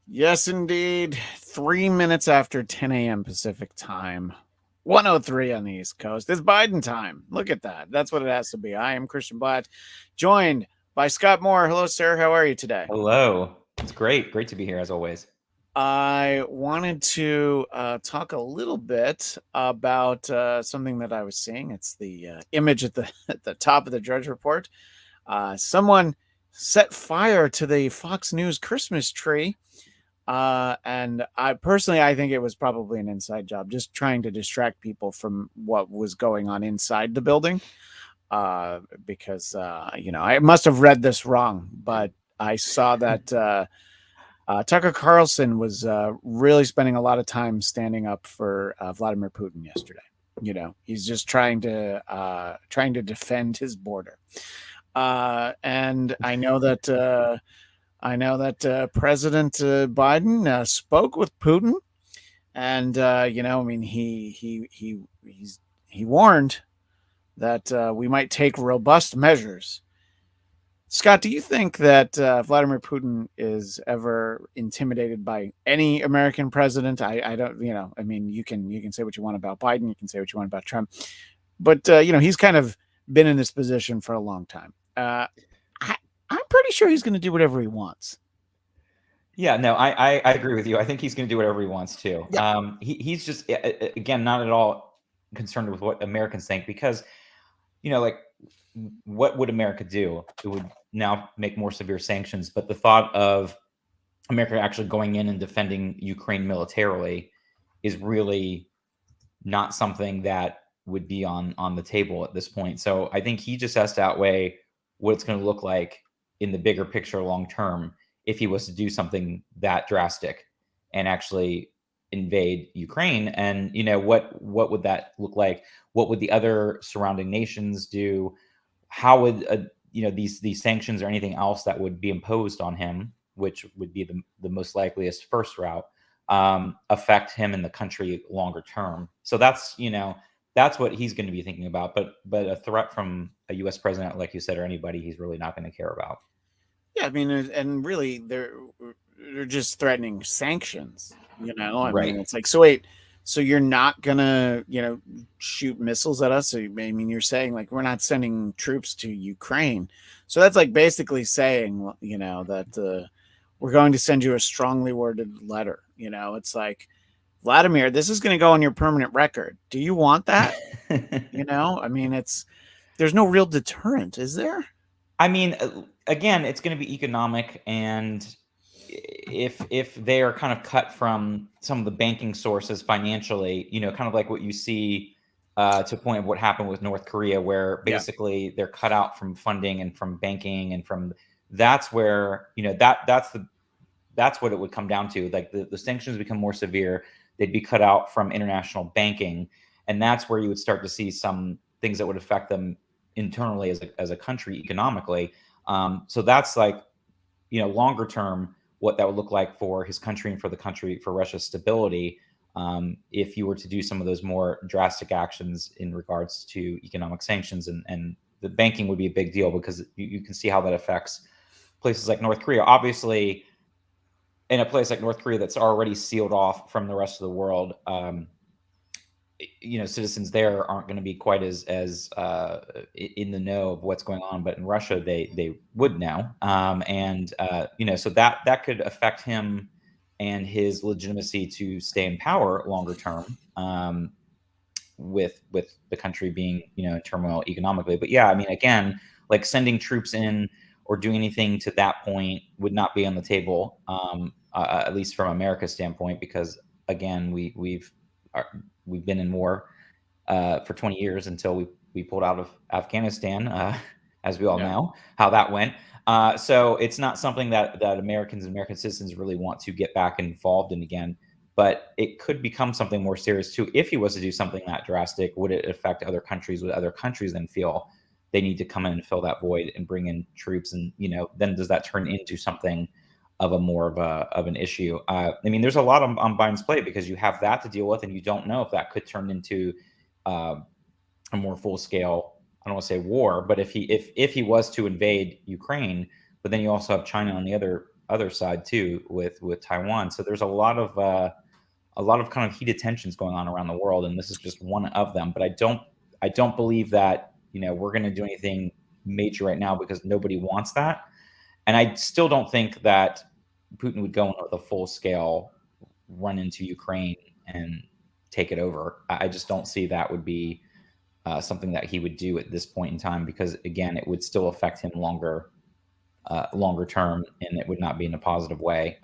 Yes, indeed. 3 minutes after 10 a.m. Pacific time. 103 on the East Coast. It's Biden time. Look at that. That's what it has to be. I am Christian Bladt, joined by Scott Moore. Hello, sir. How are you today? Hello. It's great. Great to be here as always. I wanted to talk a little bit about something that I was seeing. It's the image at the at the top of the Drudge Report. Someone set fire to the Fox News Christmas tree. And I think it was probably an inside job, just trying to distract people from what was going on inside the building. Because I must have read this wrong, but I saw that Tucker Carlson was really spending a lot of time standing up for Vladimir Putin yesterday. He's just trying to defend his border. And I know that President Biden spoke with Putin, and he warned that we might take robust measures. Scott, do you think that Vladimir Putin is ever intimidated by any American president? I don't. You can say what you want about Biden, you can say what you want about Trump, but he's kind of been in this position for a long time. I, I'm pretty sure he's going to do whatever he wants. Yeah, no, I agree with you. I think he's going to do whatever he wants to. Yeah. He's just again not at all concerned with what Americans think because like what would America do? It would now make more severe sanctions, but the thought of America actually going in and defending Ukraine militarily is really not something that would be on the table at this point. So I think he just has to outweigh what it's going to look like in the bigger picture long term if he was to do something that drastic and actually invade Ukraine. And what would that look like? What would the other surrounding nations do? How would these sanctions or anything else that would be imposed on him, which would be the most likeliest first route, affect him and the country longer term? So that's what he's going to be thinking about. But a threat from a U.S. president, like you said, or anybody, he's really not going to care about. Yeah, I mean, and really, they're just threatening sanctions. Right. It's like, so wait, so you're not gonna, shoot missiles at us? So, you're saying like we're not sending troops to Ukraine, so that's like basically saying, that we're going to send you a strongly worded letter. It's like, Vladimir, this is going to go on your permanent record. Do you want that? It's there's no real deterrent, is there? I mean, again, it's going to be economic, and if they are kind of cut from some of the banking sources financially, kind of like what you see to a point of what happened with North Korea, where Yeah. basically they're cut out from funding and from banking and from that's where that's what it would come down to. Like the sanctions become more severe, they'd be cut out from international banking, and that's where you would start to see some things that would affect them internally as a country economically. So that's like longer term what that would look like for his country and for the country, for Russia's stability, if you were to do some of those more drastic actions in regards to economic sanctions. And the banking would be a big deal because you can see how that affects places like North Korea. Obviously, in a place like North Korea that's already sealed off from the rest of the world, citizens there aren't going to be quite as in the know of what's going on, but in Russia they would know, and so that could affect him and his legitimacy to stay in power longer term, with the country being in turmoil economically. But yeah, I mean, again, like sending troops in or doing anything to that point would not be on the table, at least from America's standpoint, because again, we've been in war for 20 years until we pulled out of Afghanistan, as we all Yeah. know how that went. So it's not something that Americans and American citizens really want to get back involved in again. But it could become something more serious too if he was to do something that drastic. Would it affect other countries? Would other countries then feel they need to come in and fill that void and bring in troops? And then does that turn into something of a more of an issue? I mean, there's a lot on Biden's plate because you have that to deal with, and you don't know if that could turn into uh, a more full scale. I don't want to say war, but if he was to invade Ukraine, but then you also have China on the other side too, with Taiwan. So there's a lot of kind of heated tensions going on around the world, and this is just one of them. But I don't believe that we're going to do anything major right now because nobody wants that, and I still don't think that Putin would go in with a full scale run into Ukraine and take it over. I just don't see that would be something that he would do at this point in time, because again, it would still affect him longer term, and it would not be in a positive way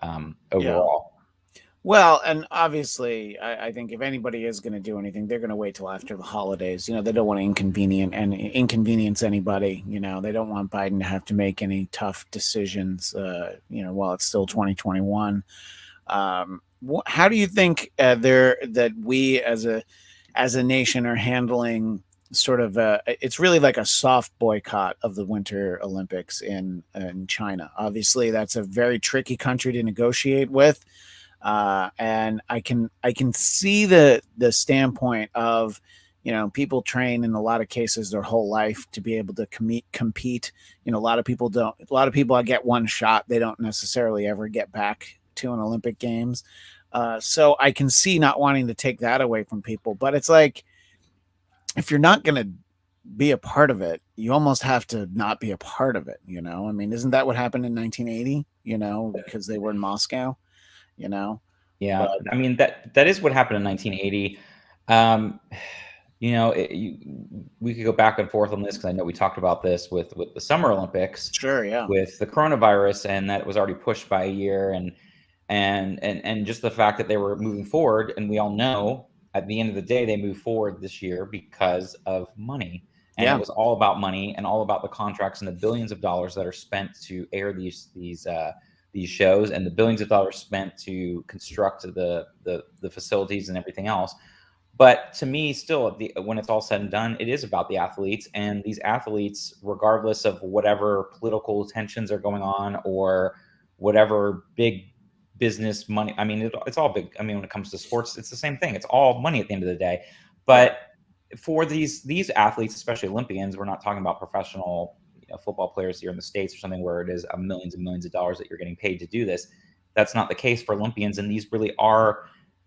overall. Well, and obviously, I think if anybody is going to do anything, they're going to wait till after the holidays. They don't want to inconvenience anybody. They don't want Biden to have to make any tough decisions. While it's still 2021. How do you think that we as a nation are handling sort of it's really like a soft boycott of the Winter Olympics in China? Obviously, that's a very tricky country to negotiate with. And I can see the standpoint of, people train in a lot of cases their whole life to be able to compete. A lot of people get one shot. They don't necessarily ever get back to an Olympic Games. So I can see not wanting to take that away from people, but it's like, if you're not going to be a part of it, you almost have to not be a part of it. I mean, isn't that what happened in 1980, because they were in Moscow? Yeah, But I mean that is what happened in 1980. We could go back and forth on this, because I know we talked about this with the Summer Olympics, sure, yeah, with the coronavirus, and that was already pushed by a year, and just the fact that they were moving forward, and we all know at the end of the day they moved forward this year because of money, and it was all about money and all about the contracts and the billions of dollars that are spent to air these shows, and the billions of dollars spent to construct the facilities and everything else. But to me, still, when it's all said and done, it is about the athletes, and these athletes, regardless of whatever political tensions are going on or whatever big business money. I mean, it's all big. I mean, when it comes to sports, it's the same thing. It's all money at the end of the day. But for these athletes, especially Olympians, we're not talking about professional football players here in the States or something where it is millions and millions of dollars that you're getting paid to do this. That's not the case for Olympians. And these really are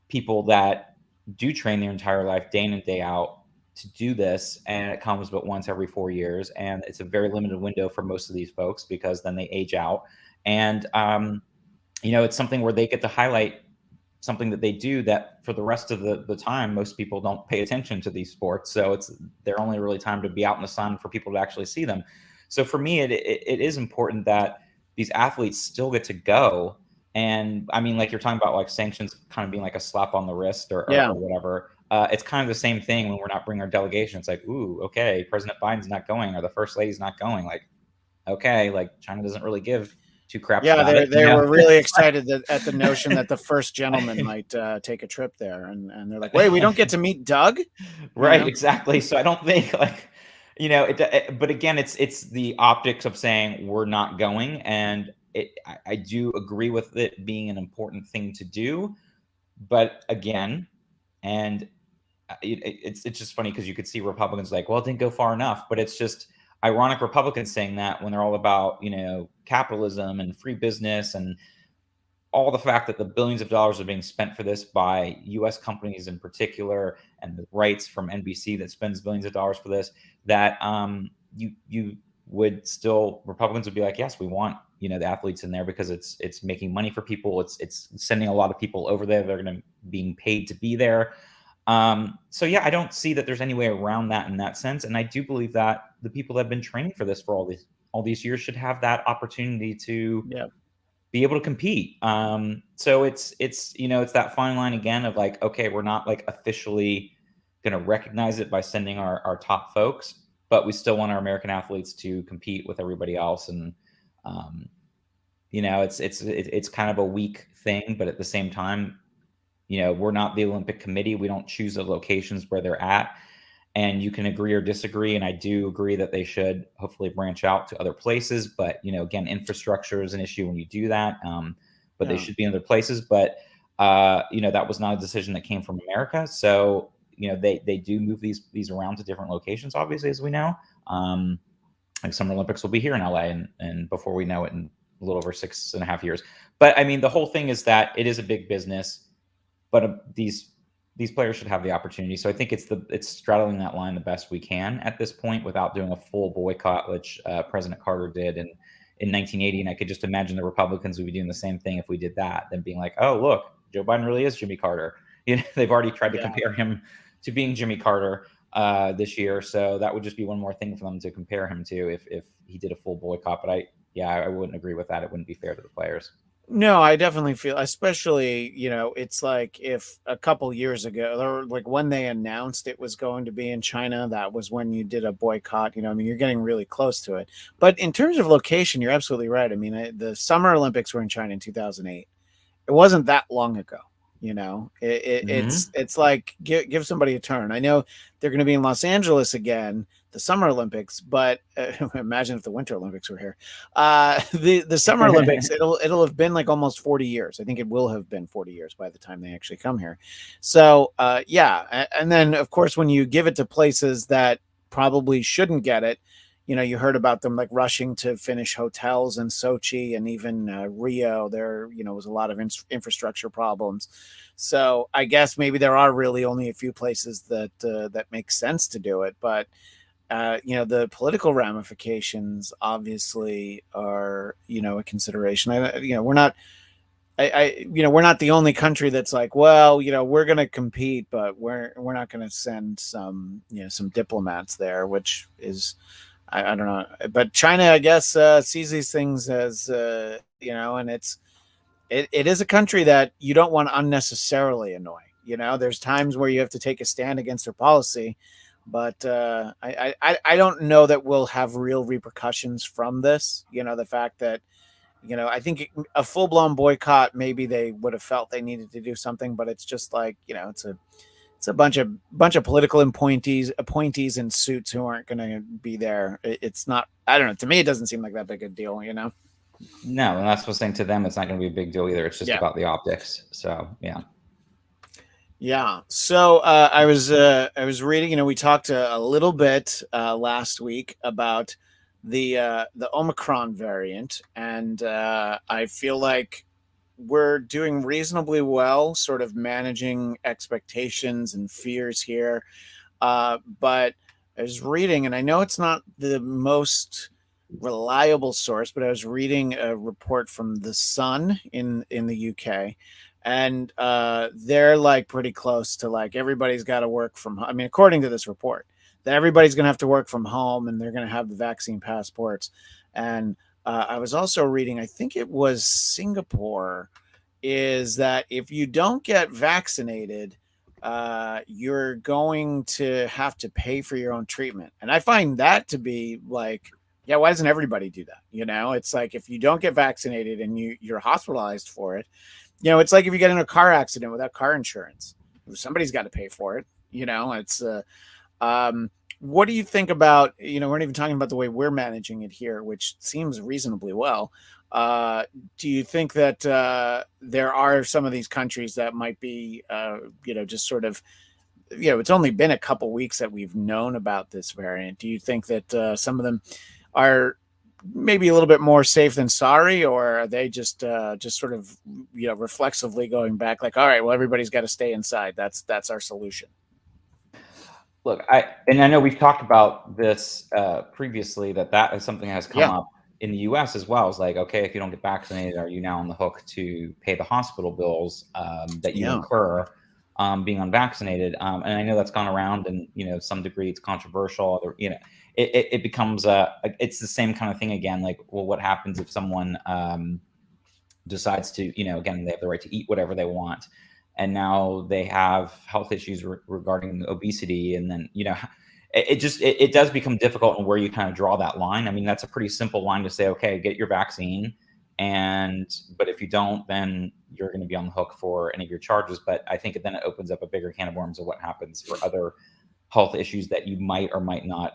people that do train their entire life, day in and day out, to do this. And it comes but once every 4 years. And it's a very limited window for most of these folks, because then they age out. And, it's something where they get to highlight something that they do that for the rest of the time, most people don't pay attention to these sports. So it's their only really time to be out in the sun for people to actually see them. So for me, it is important that these athletes still get to go. And I mean, like you're talking about, like sanctions kind of being like a slap on the wrist or whatever. It's kind of the same thing when we're not bringing our delegation. It's like, ooh, okay, President Biden's not going, or the First Lady's not going. Like, okay, like China doesn't really give two craps about it. They were really excited at the notion that the first gentleman might take a trip there, and they're like, wait, we don't get to meet Doug? Right, exactly. So I don't think but again, it's the optics of saying we're not going, and I do agree with it being an important thing to do, but again, and it's just funny because you could see Republicans like, well, it didn't go far enough, but it's just ironic Republicans saying that when they're all about capitalism and free business and all the fact that the billions of dollars are being spent for this by U.S. companies in particular, and the rights from NBC that spends billions of dollars for this, that you would still, Republicans would be like, yes, we want the athletes in there because it's making money for people. It's sending a lot of people over there. They're going to being paid to be there. So yeah, I don't see that there's any way around that in that sense. And I do believe that the people that have been training for this for all these years should have that opportunity to be able to compete. So it's that fine line again of like, okay, we're not like officially going to recognize it by sending our top folks, but we still want our American athletes to compete with everybody else. And, it's kind of a weak thing, but at the same time, we're not the Olympic Committee. We don't choose the locations where they're at. And you can agree or disagree. And I do agree that they should hopefully branch out to other places. But, again, infrastructure is an issue when you do that. But they should be in other places. But, that was not a decision that came from America. So, they do move these around to different locations, obviously, as we know. Like Summer Olympics will be here in LA. And before we know it, in a little over 6.5 years. But I mean, the whole thing is that it is a big business, but these players should have the opportunity. So I think it's straddling that line the best we can at this point without doing a full boycott, which President Carter did in 1980. And I could just imagine the Republicans would be doing the same thing if we did that, then being like, oh, look, Joe Biden really is Jimmy Carter. They've already tried to compare him to being Jimmy Carter this year. So that would just be one more thing for them to compare him to if he did a full boycott. But I wouldn't agree with that. It wouldn't be fair to the players. No, I definitely feel, especially, it's like if a couple years ago, or like when they announced it was going to be in China, that was when you did a boycott. I mean, you're getting really close to it. But in terms of location, you're absolutely right. I mean, the Summer Olympics were in China in 2008. It wasn't that long ago. It's like give somebody a turn. I know they're going to be in Los Angeles again, the Summer Olympics, but imagine if the Winter Olympics were here. The Summer Olympics, it'll have been like almost 40 years. I think it will have been 40 years by the time they actually come here. So yeah, and then of course when you give it to places that probably shouldn't get it, you heard about them like rushing to finish hotels in Sochi and even Rio. There, was a lot of infrastructure problems. So I guess maybe there are really only a few places that make sense to do it. But the political ramifications obviously are a consideration. We're not. We're not the only country that's like, well, we're going to compete, but we're not going to send some diplomats there, which is. I don't know, but China, I guess, sees these things as and it is a country that you don't want to unnecessarily annoy. There's times where you have to take a stand against their policy, but I don't know that we'll have real repercussions from this. The fact that I think a full blown boycott, maybe they would have felt they needed to do something, but it's just like it's a bunch of political appointees in suits who aren't going to be there. It's not. I don't know. To me, it doesn't seem like that big a deal. No, and that's what's saying to them. It's not going to be a big deal either. It's just about the optics. So yeah. Yeah. So I was reading. We talked a little bit last week about the Omicron variant, and I feel like we're doing reasonably well, sort of managing expectations and fears here. But I was reading, and I know it's not the most reliable source, but I was reading a report from the Sun in the UK, and they're like pretty close to like everybody's got to work from home. I mean, according to this report, that everybody's going to have to work from home, and they're going to have the vaccine passports. And I was also reading, I think it was Singapore, is that if you don't get vaccinated, you're going to have to pay for your own treatment. And I find that to be like, yeah, why doesn't everybody do that? It's like if you don't get vaccinated and you're hospitalized for it, it's like if you get in a car accident without car insurance, somebody's got to pay for it. It's what do you think about, we're not even talking about the way we're managing it here, which seems reasonably well. Do you think that there are some of these countries that might be, just sort of, it's only been a couple weeks that we've known about this variant. Do you think that some of them are maybe a little bit more safe than sorry, or are they just sort of, reflexively going back like, all right, well, everybody's got to stay inside. That's our solution. Look, I know we've talked about this previously, that is something that has come up in the U.S. as well. It's like, okay, if you don't get vaccinated, are you now on the hook to pay the hospital bills that you incur being unvaccinated? And I know that's gone around, and some degree it's controversial. Or, it becomes it's the same kind of thing again. Like, well, what happens if someone decides to, again, they have the right to eat whatever they want, and now they have health issues regarding obesity, and then it does become difficult on where you kind of draw that line. I mean, that's a pretty simple line to say, okay, get your vaccine, but if you don't, then you're going to be on the hook for any of your charges. But I think then it opens up a bigger can of worms of what happens for other health issues that you might or might not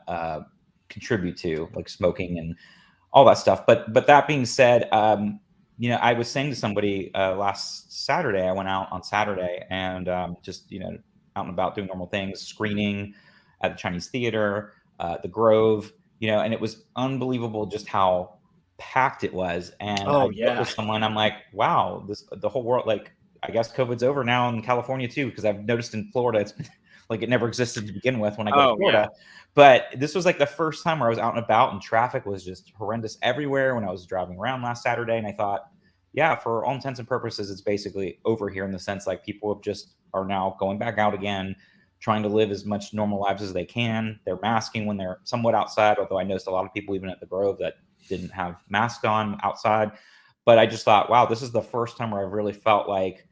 contribute to, like smoking and all that stuff. But that being said, I was saying to somebody last Saturday, I went out on Saturday and just, out and about doing normal things, screening at the Chinese Theater, the Grove, and it was unbelievable just how packed it was. And I Oh joked yeah. with someone, I'm like, wow, the whole world, like, I guess COVID's over now in California too, because I've noticed in Florida it's been like it never existed to begin with when I go to Oh yeah. Florida. But this was like the first time where I was out and about and traffic was just horrendous everywhere when I was driving around last Saturday. And I thought, yeah, for all intents and purposes, it's basically over here in the sense like people have just are now going back out again, trying to live as much normal lives as they can. They're masking when they're somewhat outside, although I noticed a lot of people even at the Grove that didn't have masks on outside. But I just thought, wow, this is the first time where I've really felt like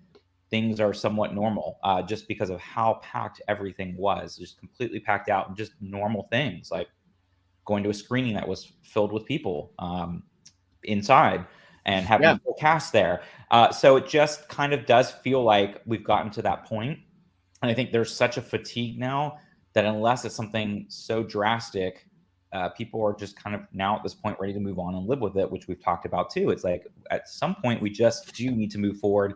things are somewhat normal, just because of how packed everything was, just completely packed out, and just normal things like going to a screening that was filled with people inside and having Yeah. a full cast there. So it just kind of does feel like we've gotten to that point. And I think there's such a fatigue now that unless it's something so drastic, people are just kind of now at this point ready to move on and live with it, which we've talked about too. It's like at some point we just do need to move forward.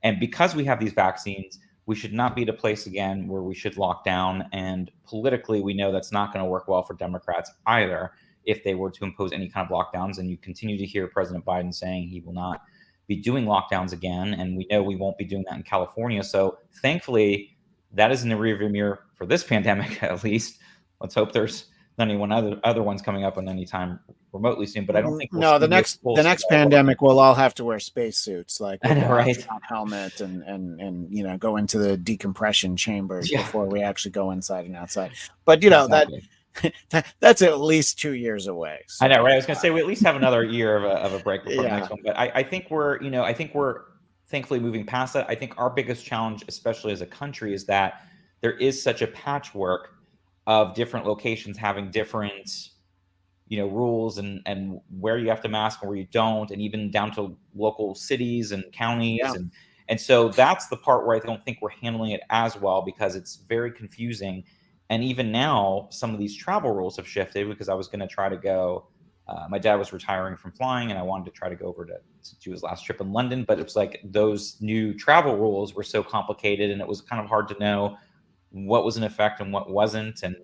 And because we have these vaccines, we should not be at a place again where we should lock down. And politically, we know that's not going to work well for Democrats either if they were to impose any kind of lockdowns. And you continue to hear President Biden saying he will not be doing lockdowns again. And we know we won't be doing that in California. So thankfully, that is in the rearview mirror for this pandemic, at least. Let's hope there's not any other ones coming up on any time remotely soon. But I don't think we'll No, see the this next full the next scale. pandemic we'll all have to wear spacesuits, like I with know, the right? astronaut helmet, and go into the decompression chambers Yeah, before we actually go inside and outside. But exactly. that's at least 2 years away. I know, So right? I was going to say we at least have another year of a break before the yeah, next one. But I think I think we're thankfully moving past that. I think our biggest challenge, especially as a country, is that there is such a patchwork of different locations having different, rules and where you have to mask and where you don't, and even down to local cities and counties. yeah, And so that's the part where I don't think we're handling it as well because it's very confusing. And even now, some of these travel rules have shifted because I was going to try to go. My dad was retiring from flying, and I wanted to try to go over to do his last trip in London. But it was like those new travel rules were so complicated, and it was kind of hard to know what was in effect and what wasn't. And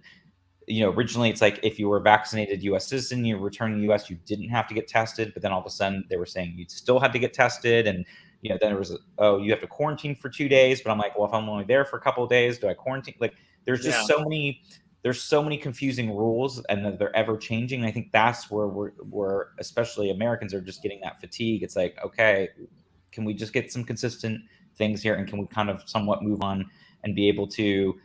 originally it's like if you were a vaccinated U.S. citizen, you returned to the U.S., you didn't have to get tested. But then all of a sudden they were saying you still had to get tested, and then there was you have to quarantine for 2 days. But I'm like, well, if I'm only there for a couple of days, do I quarantine? Like, there's just yeah, so many confusing rules, and they're ever changing. And I think that's where we're especially Americans are just getting that fatigue. It's like, okay, can we just get some consistent things here, and can we kind of somewhat move on and be able to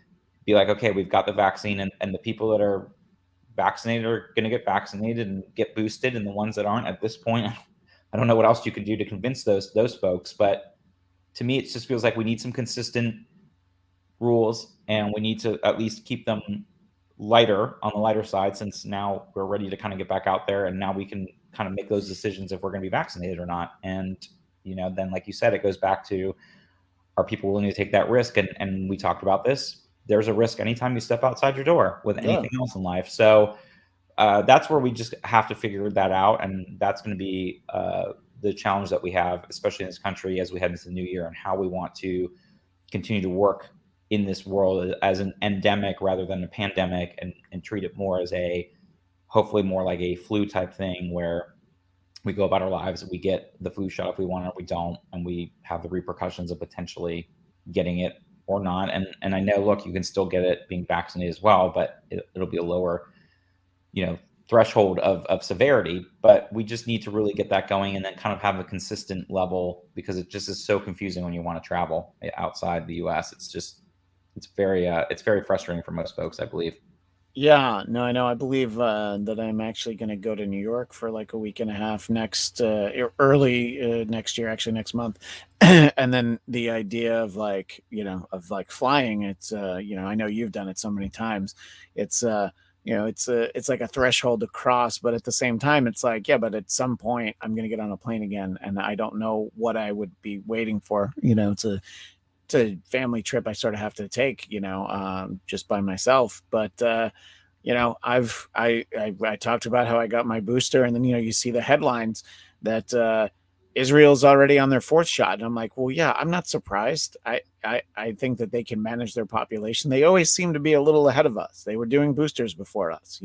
be like, okay, we've got the vaccine, and the people that are vaccinated are going to get vaccinated and get boosted, and the ones that aren't at this point, I don't know what else you could do to convince those folks. But to me, it just feels like we need some consistent rules, and we need to at least keep them lighter on the lighter side, since now we're ready to kind of get back out there, and now we can kind of make those decisions if we're going to be vaccinated or not. And then like you said, it goes back to, are people willing to take that risk? And we talked about this. There's a risk anytime you step outside your door with yeah, anything else in life. So that's where we just have to figure that out. And that's going to be the challenge that we have, especially in this country as we head into the new year, and how we want to continue to work in this world as an endemic rather than a pandemic, and treat it more as hopefully more like a flu type thing, where we go about our lives, we get the flu shot if we want it, or we don't, and we have the repercussions of potentially getting it or not. And I know, look, you can still get it being vaccinated as well, but it'll be a lower, threshold of severity. But we just need to really get that going, and then kind of have a consistent level, because it just is so confusing when you want to travel outside the U.S. It's very frustrating for most folks, I believe. yeah. No, I know. I believe that I'm actually going to go to New York for like a week and a half next early next year, actually next month. And then the idea of like flying, it's I know you've done it so many times. It's it's like a threshold to cross, but at the same time it's like, yeah, but at some point I'm going to get on a plane again, and I don't know what I would be waiting for. It's a family trip I sort of have to take, just by myself. But I talked about how I got my booster, and then you see the headlines that Israel's already on their fourth shot, and I'm like, well, yeah, I'm not surprised. I think that they can manage their population. They always seem to be a little ahead of us. They were doing boosters before us.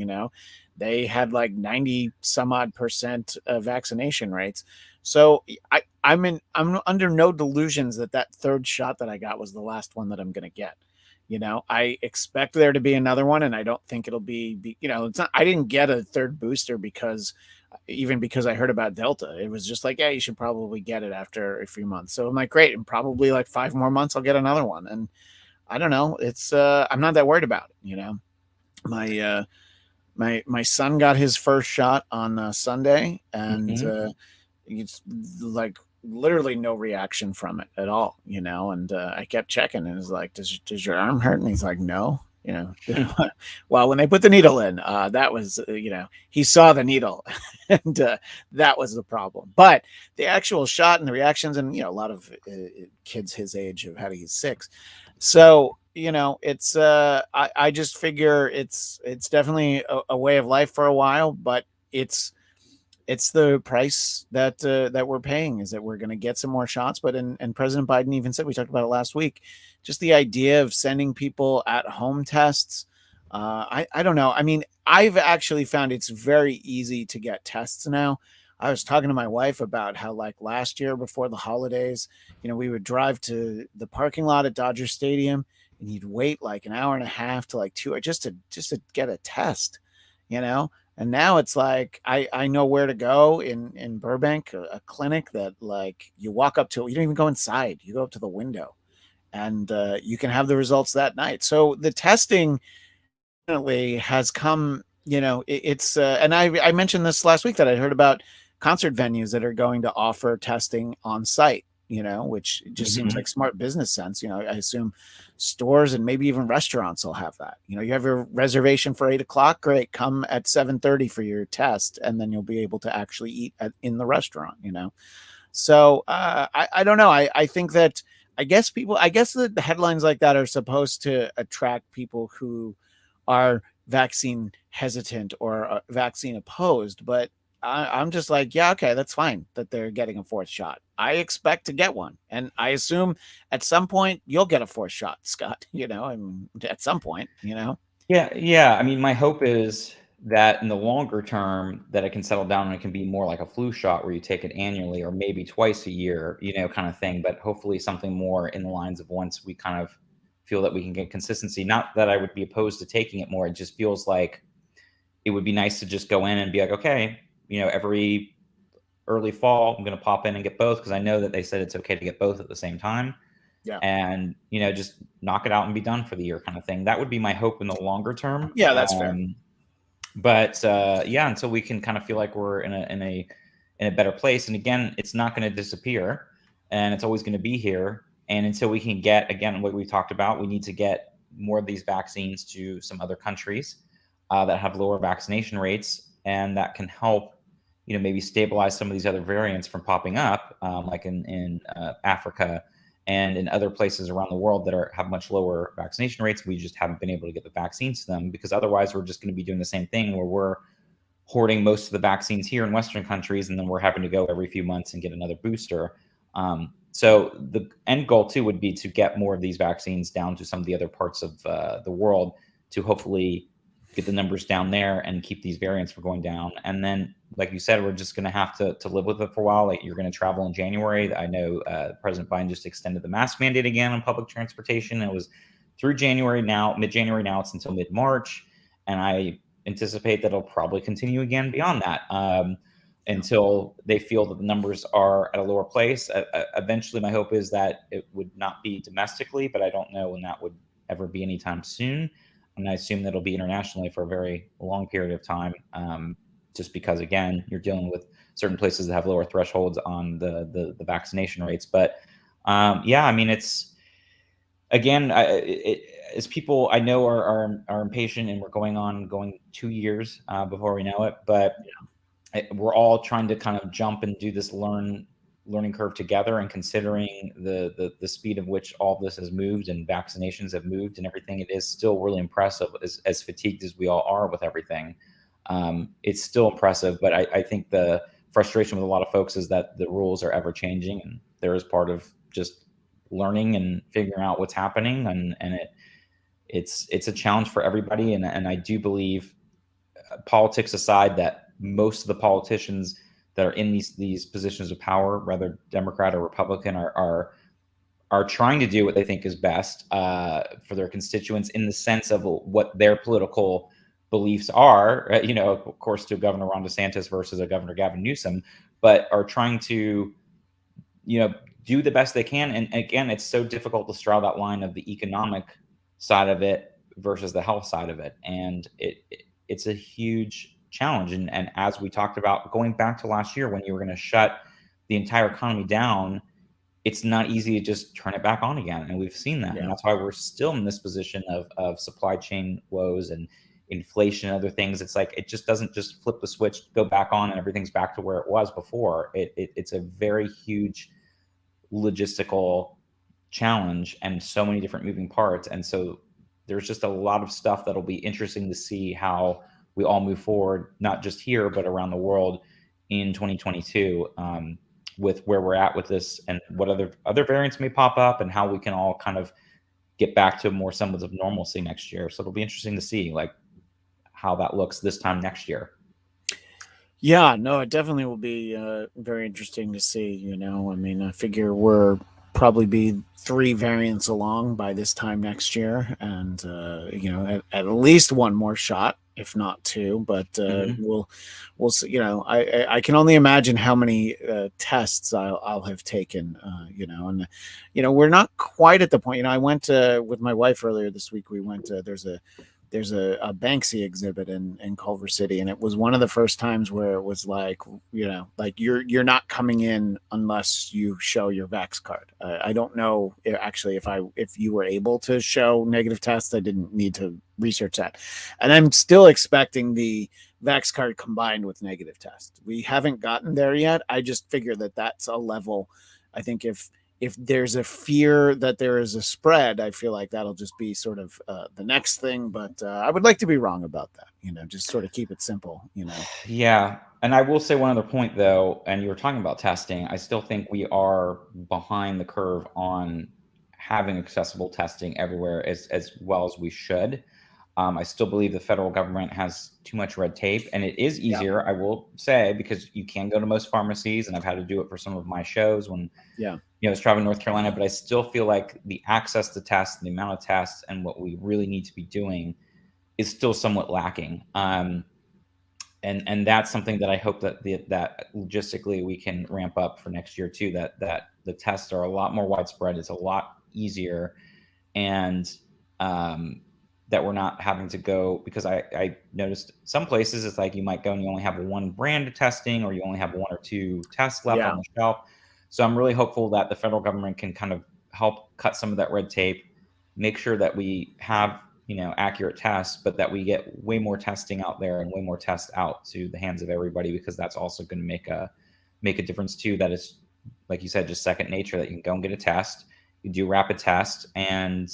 They had like 90 some odd percent vaccination rates. So I'm under no delusions that that third shot that I got was the last one that I'm going to get. I expect there to be another one, and I don't think it'll be, it's not, I didn't get a third booster because I heard about Delta. It was just like, yeah, you should probably get it after a few months. So I'm like, great. In probably like 5 more months, I'll get another one. And I don't know. I'm not that worried about it. My, my son got his first shot on Sunday, and it's like literally no reaction from it at all, and I kept checking, and it's like, does your arm hurt? And he's like, no. Well, when they put the needle in, that was, he saw the needle, and that was the problem. But the actual shot and the reactions, and a lot of kids his age have had to get 6. So it's I just figure it's definitely a way of life for a while, but it's the price that we're paying, is that we're going to get some more shots. But and President Biden even said, we talked about it last week, just the idea of sending people at home tests. I don't know. I mean, I've actually found it's very easy to get tests now. I was talking to my wife about how, like, last year before the holidays, we would drive to the parking lot at Dodger Stadium, and you'd wait like an hour and a half to like 2 hours just to get a test, you know. And now it's like I know where to go in Burbank, a clinic that, like, you walk up to. You don't even go inside. You go up to the window, and you can have the results that night. So the testing definitely has come. It's and I mentioned this last week that I heard about concert venues that are going to offer testing on site. Which just seems like smart business sense. I assume stores and maybe even restaurants will have that. You have your reservation for 8 o'clock. Great, come at 7:30 for your test, and then you'll be able to actually eat in the restaurant. So I don't know. I think that I guess the headlines like that are supposed to attract people who are vaccine hesitant or vaccine opposed, but I'm just like, yeah, okay, that's fine that they're getting a fourth shot. I expect to get one, and I assume at some point you'll get a fourth shot, Scott. I mean, at some point. Yeah. I mean, my hope is that in the longer term, that it can settle down and it can be more like a flu shot where you take it annually or maybe twice a year, kind of thing. But hopefully something more in the lines of, once we kind of feel that we can get consistency. Not that I would be opposed to taking it more. It just feels like it would be nice to just go in and be like, okay, every early fall, I'm going to pop in and get both, because I know that they said it's okay to get both at the same time. Yeah. And, just knock it out and be done for the year, kind of thing. That would be my hope in the longer term. Yeah, that's fair. But yeah, until we can kind of feel like we're in a better place. And again, it's not going to disappear, and it's always going to be here. And until we can get, again, what we talked about, we need to get more of these vaccines to some other countries that have lower vaccination rates, and that can help, maybe stabilize some of these other variants from popping up, like in Africa and in other places around the world that have much lower vaccination rates. We just haven't been able to get the vaccines to them, because otherwise we're just going to be doing the same thing, where we're hoarding most of the vaccines here in Western countries, and then we're having to go every few months and get another booster. So the end goal too would be to get more of these vaccines down to some of the other parts of the world, to hopefully get the numbers down there and keep these variants from going down. And then, like you said, we're just going to have to live with it for a while. Like, you're going to travel in January. I know President Biden just extended the mask mandate again on public transportation. It was through January now, mid-January now. It's until mid-March. And I anticipate that it'll probably continue again beyond that, until they feel that the numbers are at a lower place. Eventually, my hope is that it would not be domestically, but I don't know when that would ever be anytime soon. And I assume that it'll be internationally for a very long period of time, just because, again, you're dealing with certain places that have lower thresholds on the vaccination rates. But yeah, I mean, it's, again, as people I know are impatient, and we're going 2 years before we know it. But we're all trying to kind of jump and do this learning curve together, and considering the speed of which all this has moved and vaccinations have moved and everything, it is still really impressive. As fatigued as we all are with everything, it's still impressive. But I think the frustration with a lot of folks is that the rules are ever changing, and there is part of just learning and figuring out what's happening, and it's a challenge for everybody. And I do believe, politics aside, that most of the politicians that are in these positions of power, whether Democrat or Republican, are trying to do what they think is best for their constituents in the sense of what their political beliefs are. Of course, to Governor Ron DeSantis versus a Governor Gavin Newsom, but are trying to do the best they can. And again, it's so difficult to straw that line of the economic side of it versus the health side of it, and it's a huge challenge. And as we talked about going back to last year when you were going to shut the entire economy down, it's not easy to just turn it back on again. And we've seen that. Yeah. And that's why we're still in this position of supply chain woes and inflation and other things. It's like, it just doesn't just flip the switch, go back on, and everything's back to where it was before. It's a very huge logistical challenge and so many different moving parts. And so there's just a lot of stuff that'll be interesting to see how we all move forward, not just here, but around the world in 2022. With where we're at with this and what other variants may pop up and how we can all kind of get back to more semblance of normalcy next year. So it'll be interesting to see like how that looks this time next year. Yeah, no, it definitely will be very interesting to see. I mean, I figure we're probably be 3 variants along by this time next year, and at least one more shot, if not 2. But we'll see. I can only imagine how many tests I'll have taken. And we're not quite at the point. I went with my wife earlier this week. We went. There's a Banksy exhibit in Culver City, and it was one of the first times where it was like you're not coming in unless you show your Vax card. I don't know actually if you were able to show negative tests. I didn't need to research that, and I'm still expecting the Vax card combined with negative tests. We haven't gotten there yet. I just figure that that's a level. I think if there's a fear that there is a spread, I feel like that'll just be sort of the next thing. But I would like to be wrong about that, just sort of keep it simple, Yeah. And I will say one other point, though, and you were talking about testing. I still think we are behind the curve on having accessible testing everywhere as well as we should. I still believe the federal government has too much red tape, and it is easier, I will say, because you can go to most pharmacies, and I've had to do it for some of my shows when I was traveling to North Carolina, but I still feel like the access to tests, the amount of tests, and what we really need to be doing is still somewhat lacking. And that's something that I hope that that logistically we can ramp up for next year too. That the tests are a lot more widespread. It's a lot easier, and that we're not having to go, because I noticed some places it's like you might go and you only have one brand of testing, or you only have 1 or 2 tests left on the shelf. So I'm really hopeful that the federal government can kind of help cut some of that red tape, make sure that we have accurate tests, but that we get way more testing out there and way more tests out to the hands of everybody, because that's also going to make a difference too. That is, like you said, just second nature, that you can go and get a test, you do rapid test, and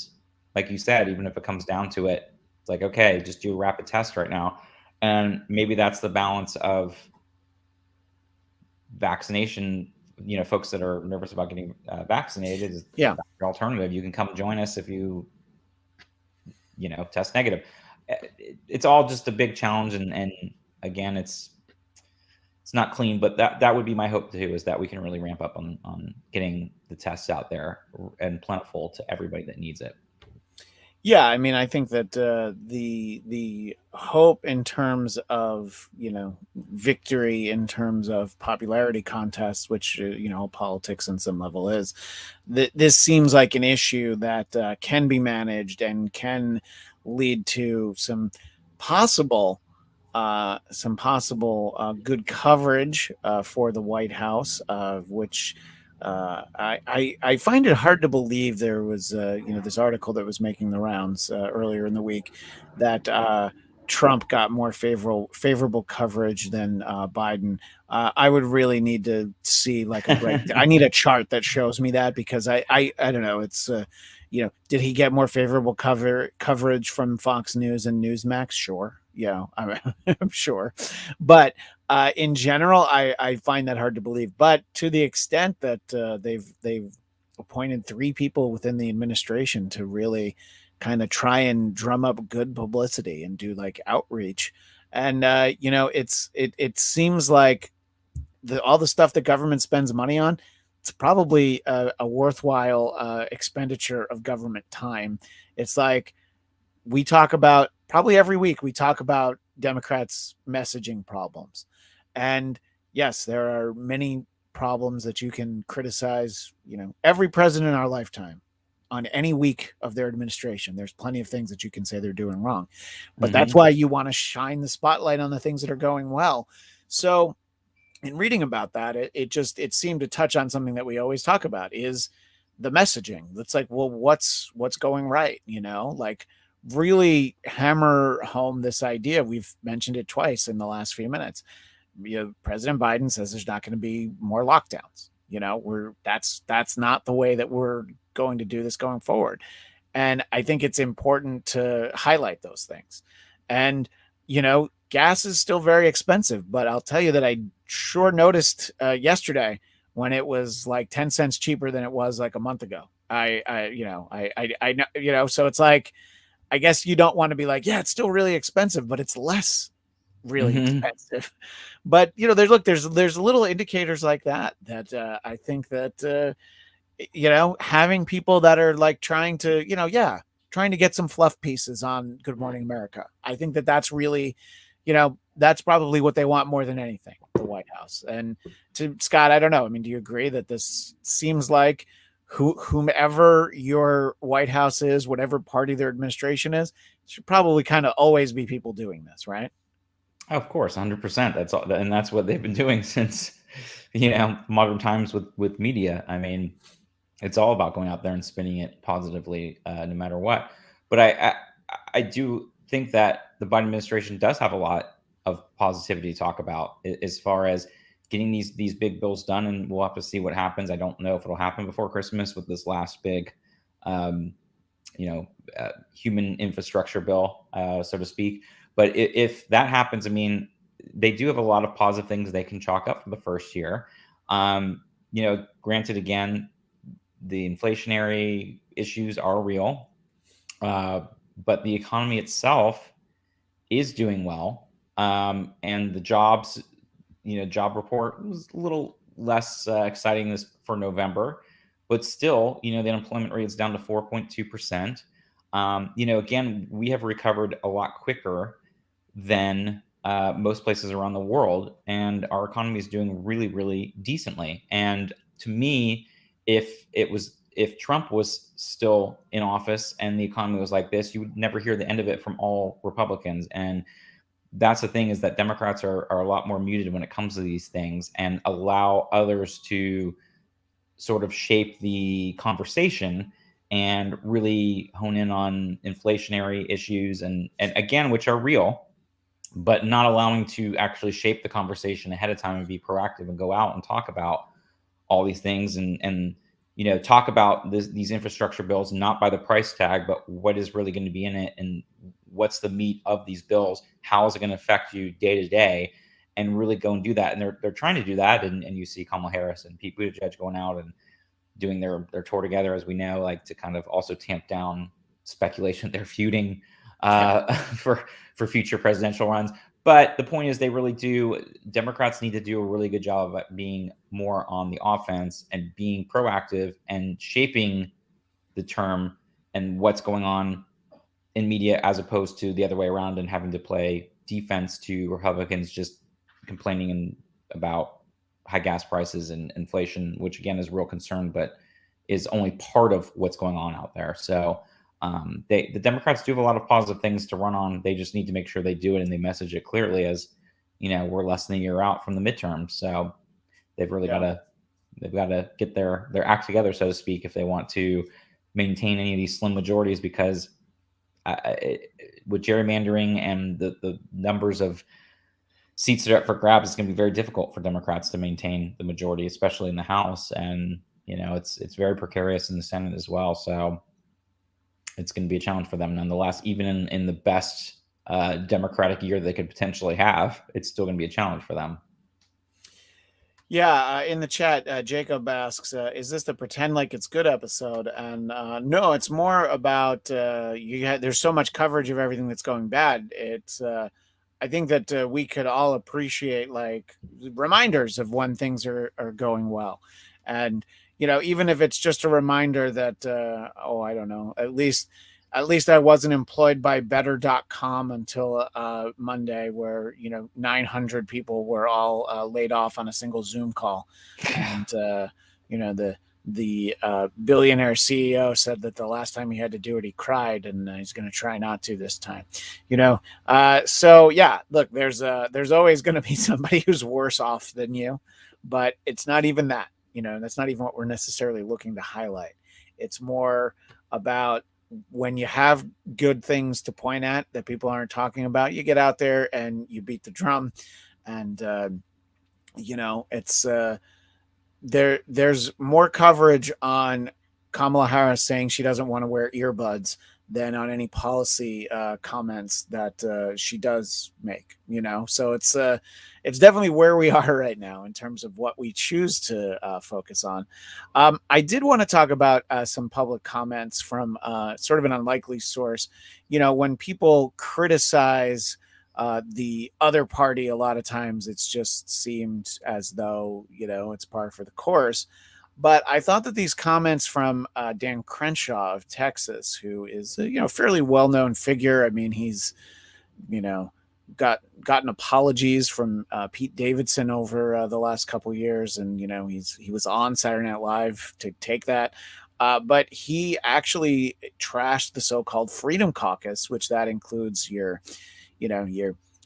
like you said, even if it comes down to it, it's like, okay, just do a rapid test right now. And maybe that's the balance of vaccination. Folks that are nervous about getting vaccinated, is your alternative. You can come join us if you test negative. It's all just a big challenge, and again, it's not clean, but that would be my hope too, is that we can really ramp up on getting the tests out there and plentiful to everybody that needs it. Yeah, I mean, I think that the hope in terms of victory, in terms of popularity contests, which politics on some level is, this seems like an issue that can be managed and can lead to some possible good coverage for the White House, which. I find it hard to believe there was this article that was making the rounds earlier in the week that Trump got more favorable coverage than Biden. I would really need to see like a break. I need a chart that shows me that, because I don't know. It's did he get more favorable coverage from Fox News and Newsmax? Sure. I'm sure, but in general, I find that hard to believe. But to the extent that they've appointed 3 people within the administration to really kind of try and drum up good publicity and do like outreach, And it seems like all the stuff that government spends money on, it's probably a worthwhile expenditure of government time. It's like we talk about probably every week, we talk about Democrats' messaging problems. And yes, there are many problems that you can criticize, every president in our lifetime on any week of their administration. There's plenty of things that you can say they're doing wrong. But that's Mm-hmm. why you want to shine the spotlight on the things that are going well. So in reading about that, it seemed to touch on something that we always talk about is the messaging. It's like, well, what's going right? Like really hammer home this idea. We've mentioned it twice in the last few minutes. President Biden says there's not going to be more lockdowns. That's not the way that we're going to do this going forward. And I think it's important to highlight those things. And gas is still very expensive, but I'll tell you that I sure noticed yesterday when it was like 10 cents cheaper than it was like a month ago. I know, so it's like, I guess you don't want to be like, yeah, it's still really expensive, but it's less really Mm-hmm. expensive. But there's little indicators like that I think that having people that are like trying to, trying to get some fluff pieces on Good Morning America. I think that that's really, that's probably what they want more than anything, the White House. And to Scott, I don't know. I mean, do you agree that this seems like whomever your White House is, whatever party their administration is, should probably kind of always be people doing this, right? Of course, 100%. That's all, and that's what they've been doing since modern times with media. I mean, it's all about going out there and spinning it positively, no matter what. But I do think that the Biden administration does have a lot of positivity to talk about as far as getting these big bills done, and we'll have to see what happens. I don't know if it'll happen before Christmas with this last big, um, human infrastructure bill, so to speak. But if that happens, I mean, they do have a lot of positive things they can chalk up for the first year. Granted, again, the inflationary issues are real, but the economy itself is doing well. And the job report was a little less exciting this for November, but still, the unemployment rate is down to 4.2%. Again, we have recovered a lot quicker than most places around the world, and our economy is doing really, really decently. And to me, if Trump was still in office and the economy was like this, you would never hear the end of it from all Republicans. And that's the thing, is that Democrats are a lot more muted when it comes to these things and allow others to sort of shape the conversation and really hone in on inflationary issues and again, which are real, but not allowing to actually shape the conversation ahead of time and be proactive and go out and talk about all these things and talk about these infrastructure bills not by the price tag, but what is really going to be in it and what's the meat of these bills, how is it going to affect you day to day, and really go and do that. And they're trying to do that, and you see Kamala Harris and Pete Buttigieg going out and doing their tour together, as we know, like to kind of also tamp down speculation they're feuding Yeah. for future presidential runs. But the point is, they really do. Democrats need to do a really good job at being more on the offense and being proactive and shaping the term and what's going on in media, as opposed to the other way around and having to play defense to Republicans just complaining about high gas prices and inflation, which again is a real concern, but is only part of what's going on out there. So the Democrats do have a lot of positive things to run on. They just need to make sure they do it and they message it clearly, as we're less than a year out from the midterms. So they've really Yeah. got to get their act together, so to speak, if they want to maintain any of these slim majorities, because with gerrymandering and the numbers of seats that are up for grabs, it's going to be very difficult for Democrats to maintain the majority, especially in the House. And it's very precarious in the Senate as well. So it's going to be a challenge for them nonetheless. Even in the best Democratic year they could potentially have, it's still going to be a challenge for them. Yeah, in the chat, Jacob asks, "Is this the pretend like it's good episode?" And no, it's more about there's so much coverage of everything that's going bad. It's I think that we could all appreciate like reminders of when things are going well. And, even if it's just a reminder that, oh, I don't know, at least I wasn't employed by better.com until Monday, where 900 people were all laid off on a single Zoom call. And the billionaire CEO said that the last time he had to do it, he cried, and he's going to try not to this time. So yeah, look, there's always going to be somebody who's worse off than you, but it's not even that. That's not even what we're necessarily looking to highlight. It's more about when you have good things to point at that people aren't talking about, you get out there and you beat the drum. And it's there's more coverage on Kamala Harris saying she doesn't want to wear earbuds than on any policy comments that she does make. So it's definitely where we are right now in terms of what we choose to focus on. I did want to talk about some public comments from sort of an unlikely source. When people criticize the other party, a lot of times it's just seemed as though it's par for the course. But I thought that these comments from Dan Crenshaw of Texas, who is a fairly well known figure. I mean, he's you know gotten apologies from Pete Davidson over the last couple years, and he was on Saturday Night Live to take that. But he actually trashed the so-called Freedom Caucus, which that includes your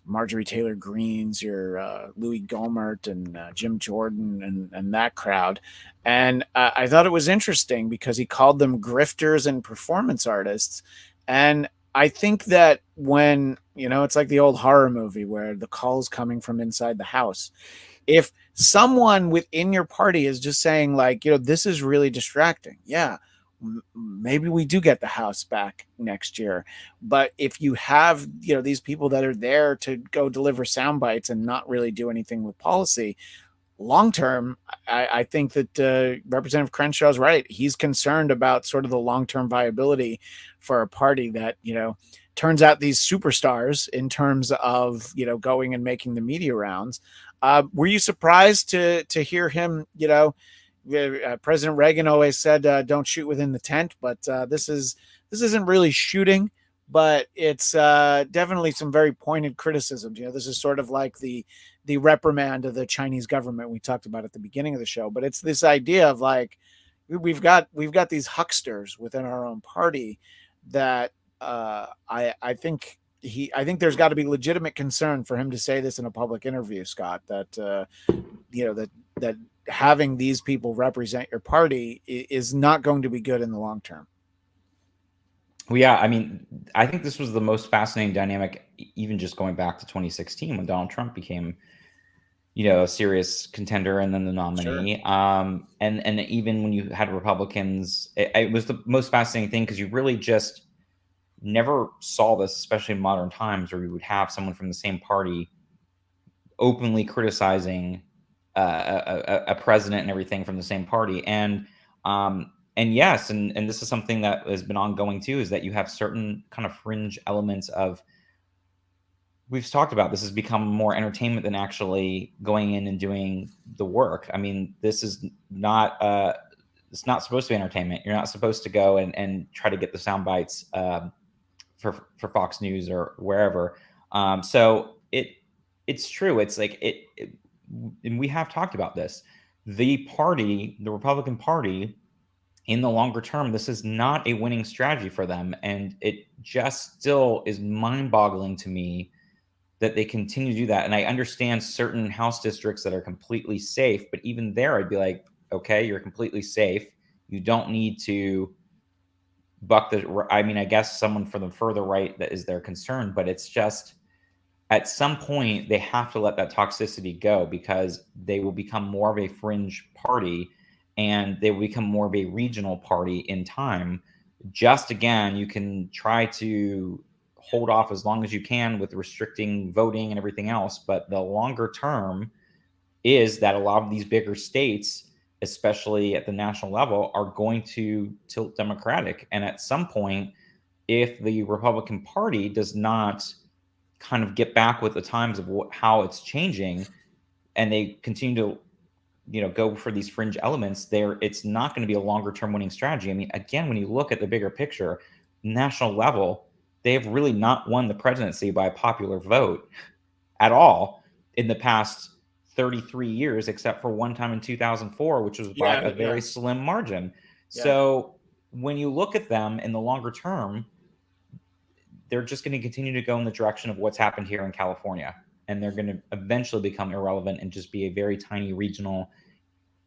Marjorie Taylor Greens, your Louis Gohmert, and Jim Jordan, and that crowd. And I thought it was interesting because he called them grifters and performance artists. And I think that when, it's like the old horror movie where the call's coming from inside the house. If someone within your party is just saying, like, this is really distracting, yeah, maybe we do get the house back next year. But if you have these people that are there to go deliver sound bites and not really do anything with policy long term, I think that Representative Crenshaw is right. He's concerned about sort of the long term viability for a party that turns out these superstars in terms of going and making the media rounds. Were you surprised to hear him? President Reagan always said, "Don't shoot within the tent," but this isn't really shooting, but it's definitely some very pointed criticisms. This is sort of like the reprimand of the Chinese government we talked about at the beginning of the show, but it's this idea of like we've got these hucksters within our own party that I think there's got to be legitimate concern for him to say this in a public interview, Scott, that that having these people represent your party is not going to be good in the long term. Well, yeah, I mean, I think this was the most fascinating dynamic, even just going back to 2016 when Donald Trump became, a serious contender and then the nominee. Sure. And even when you had Republicans, it was the most fascinating thing because you really just never saw this, especially in modern times, where you would have someone from the same party openly criticizing a president and everything from the same party. And yes, and this is something that has been ongoing too, is that you have certain kind of fringe elements of, we've talked about, this has become more entertainment than actually going in and doing the work. I mean, this is not it's not supposed to be entertainment. You're not supposed to go and try to get the sound bites for Fox News or wherever. So it's true. It's like and we have talked about this. The Republican Party, in the longer term, this is not a winning strategy for them. And it just still is mind-boggling to me that they continue to do that. And I understand certain House districts that are completely safe, but even there, I'd be like, okay, you're completely safe. You don't need to buck I mean, I guess someone from the further right that is their concern, but it's just, at some point they have to let that toxicity go, because they will become more of a fringe party and they will become more of a regional party in time. Just, again, you can try to hold off as long as you can with restricting voting and everything else, but the longer term is that a lot of these bigger states, especially at the national level, are going to tilt Democratic. And at some point, if the Republican Party does not kind of get back with the times of how it's changing, and they continue to, go for these fringe elements, it's not going to be a longer term winning strategy. I mean, again, when you look at the bigger picture, national level, they have really not won the presidency by a popular vote at all in the past 33 years, except for one time in 2004, which was by a very slim margin. So when you look at them in the longer term, they're just going to continue to go in the direction of what's happened here in California. And they're going to eventually become irrelevant and just be a very tiny regional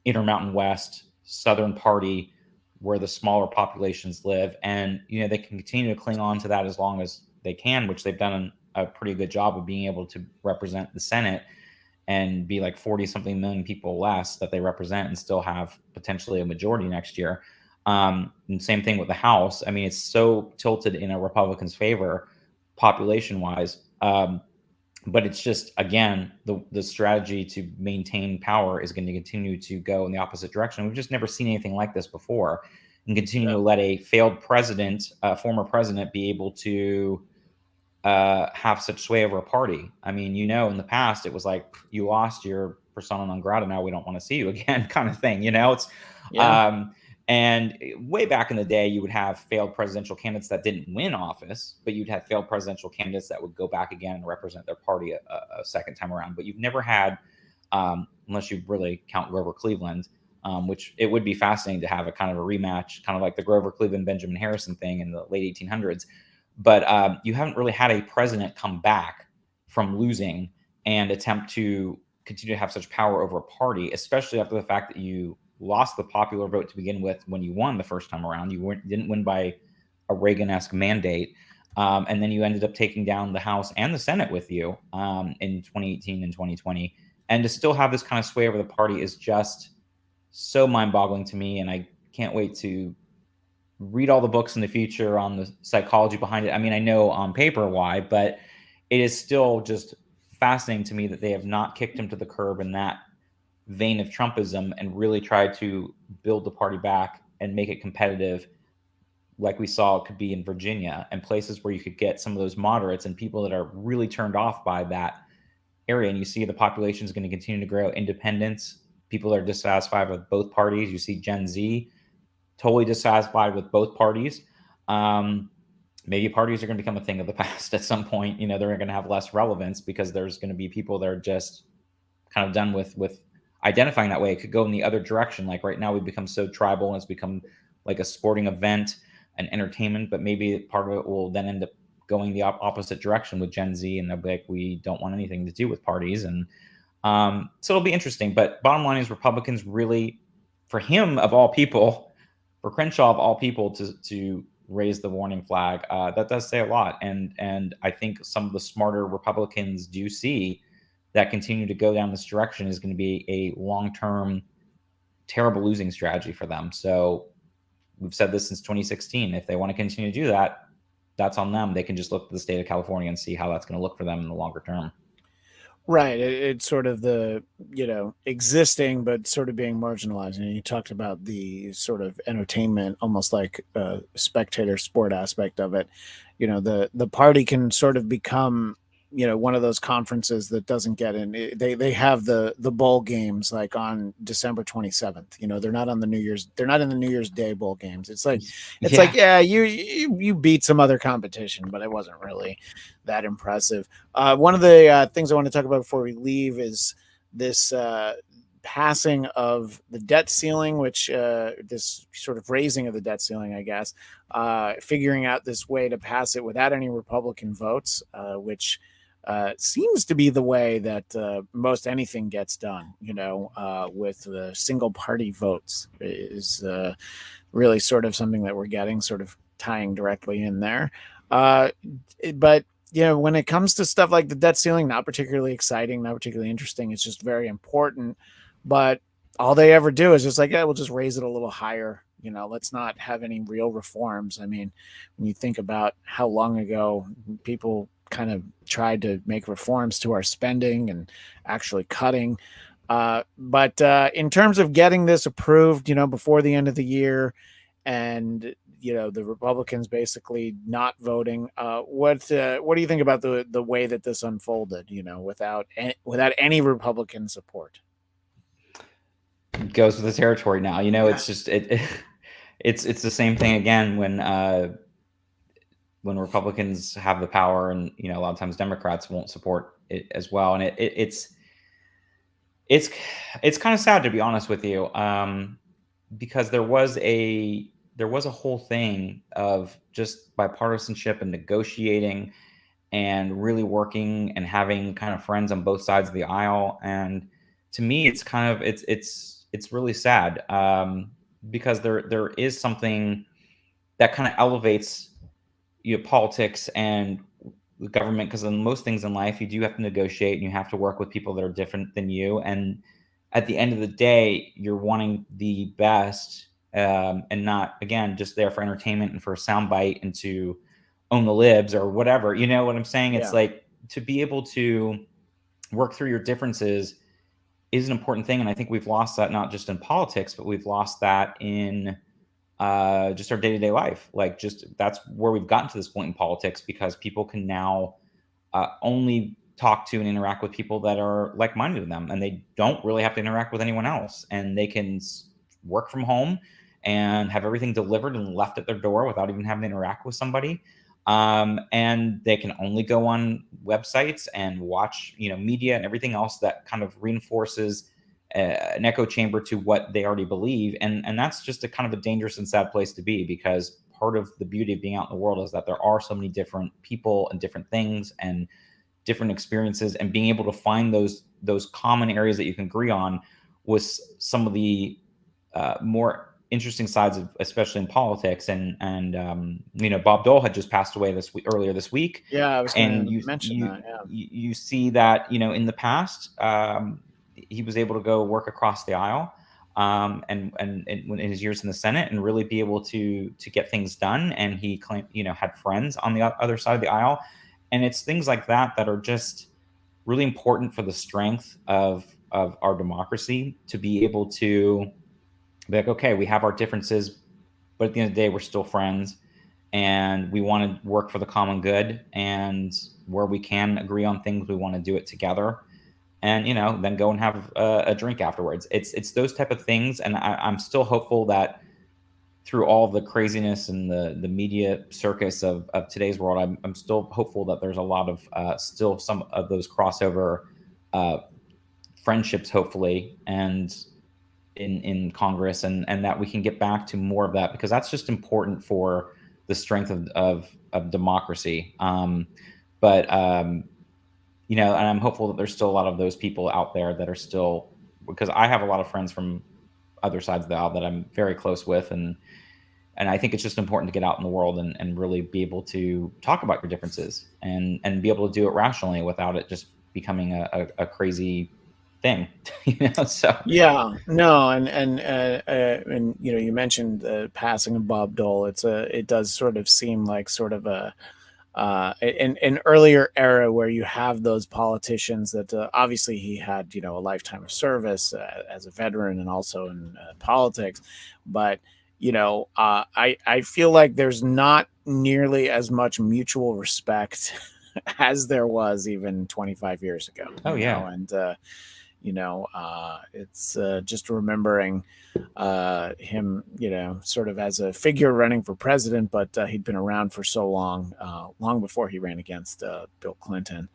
Intermountain West Southern party where the smaller populations live. And, they can continue to cling on to that as long as they can, which they've done a pretty good job of being able to represent the Senate and be like 40 something million people less that they represent and still have potentially a majority next year. And same thing with the House. I mean, it's so tilted in a Republican's favor population wise. But it's just, again, the strategy to maintain power is going to continue to go in the opposite direction. We've just never seen anything like this before, and continue to let a failed president, former president, be able to have such sway over a party. I mean, in the past, it was like, you lost your persona non grata, now we don't want to see you again, kind of thing. It's and way back in the day, you would have failed presidential candidates that didn't win office, but you'd have failed presidential candidates that would go back again and represent their party a second time around. But you've never had, unless you really count Grover Cleveland, which it would be fascinating to have a kind of a rematch, kind of like the Grover Cleveland Benjamin Harrison thing in the late 1800s. But you haven't really had a president come back from losing and attempt to continue to have such power over a party, especially after the fact that you lost the popular vote to begin with when you won the first time around. You didn't win by a Reagan-esque mandate. And then you ended up taking down the House and the Senate with you in 2018 and 2020. And to still have this kind of sway over the party is just so mind-boggling to me. And I can't wait to read all the books in the future on the psychology behind it. I mean, I know on paper why, but it is still just fascinating to me that they have not kicked him to the curb in that vein of Trumpism and really tried to build the party back and make it competitive, like we saw it could be in Virginia and places where you could get some of those moderates and people that are really turned off by that area. And you see the population is going to continue to grow. Independents, people that are dissatisfied with both parties. You see Gen Z totally dissatisfied with both parties. Maybe parties are going to become a thing of the past at some point. They're going to have less relevance because there's going to be people that are just kind of done with identifying that way. It could go in the other direction. Like right now, we've become so tribal and it's become like a sporting event and entertainment, but maybe part of it will then end up going the opposite direction with Gen Z, and they'll be like, we don't want anything to do with parties. And so it'll be interesting. But bottom line is, Republicans really, for him of all people, for Crenshaw of all people, to raise the warning flag, that does say a lot. And I think some of the smarter Republicans do see that continue to go down this direction is going to be a long-term terrible losing strategy for them. So we've said this since 2016. If they want to continue to do that, that's on them. They can just look at the state of California and see how that's going to look for them in the longer term. Right. It's sort of the, existing, but sort of being marginalized. And you talked about the sort of entertainment, almost like a spectator sport aspect of it. The party can sort of become, one of those conferences that doesn't get in. They have the bowl games like on December 27th. They're not on they're not in the New Year's Day bowl games. It's like, you beat some other competition, but it wasn't really that impressive. One of the things I want to talk about before we leave is this passing of the debt ceiling, which this sort of raising of the debt ceiling, I guess, figuring out this way to pass it without any Republican votes, which seems to be the way that most anything gets done, with the single party votes is really sort of something that we're getting, sort of tying directly in there. But when it comes to stuff like the debt ceiling, not particularly exciting, not particularly interesting. It's just very important. But all they ever do is just like, we'll just raise it a little higher. Let's not have any real reforms. I mean, when you think about how long ago people kind of tried to make reforms to our spending and actually cutting. But in terms of getting this approved, before the end of the year and, the Republicans basically not voting. What do you think about the way that this unfolded? Without any Republican support. Goes with the territory now. Yeah. It's just it's the same thing again when Republicans have the power, and a lot of times Democrats won't support it as well, and it's kind of sad, to be honest with you, because there was a whole thing of just bipartisanship and negotiating and really working and having kind of friends on both sides of the aisle. And to me, it's kind of it's really sad, because there is something that kind of elevates politics and the government, because in most things in life you do have to negotiate and you have to work with people that are different than you, and at the end of the day you're wanting the best, and not, again, just there for entertainment and for a soundbite and to own the libs or whatever. You know what I'm saying? It's Yeah. like, to be able to work through your differences is an important thing, and I think we've lost that, not just in politics, but we've lost that in just our day-to-day life. Like, just that's where we've gotten to this point in politics, because people can now only talk to and interact with people that are like-minded to them, and they don't really have to interact with anyone else, and they can work from home and have everything delivered and left at their door without even having to interact with somebody. And they can only go on websites and watch media and everything else that kind of reinforces an echo chamber to what they already believe. And that's just a kind of a dangerous and sad place to be, because part of the beauty of being out in the world is that there are so many different people and different things and different experiences, and being able to find those common areas that you can agree on was some of the more interesting sides of, especially in politics. And Bob Dole had just passed away earlier this week. Yeah, I was going And to mention that. Yeah. you see that in the past, he was able to go work across the aisle, and in his years in the Senate, and really be able to get things done. And he claimed, had friends on the other side of the aisle. And it's things like that that are just really important for the strength of our democracy, to be able to be like, okay, we have our differences, but at the end of the day, we're still friends, and we want to work for the common good. And where we can agree on things, we want to do it together. And then go and have a drink afterwards. It's those type of things, and I'm still hopeful that through all the craziness and the media circus of today's world, I'm still hopeful that there's a lot of still some of those crossover friendships, hopefully, and in Congress, and that we can get back to more of that, because that's just important for the strength of democracy. But and I'm hopeful that there's still a lot of those people out there that are still, because I have a lot of friends from other sides of the aisle that I'm very close with, and I think it's just important to get out in the world and really be able to talk about your differences, and be able to do it rationally without it just becoming a crazy thing. So Yeah, no, and you mentioned the passing of Bob Dole. It does sort of seem like sort of an earlier era where you have those politicians that obviously he had a lifetime of service as a veteran and also in politics, but I feel like there's not nearly as much mutual respect as there was even 25 years ago. Oh, yeah. And it's just remembering him, sort of as a figure running for president, but he'd been around for so long, long before he ran against Bill Clinton.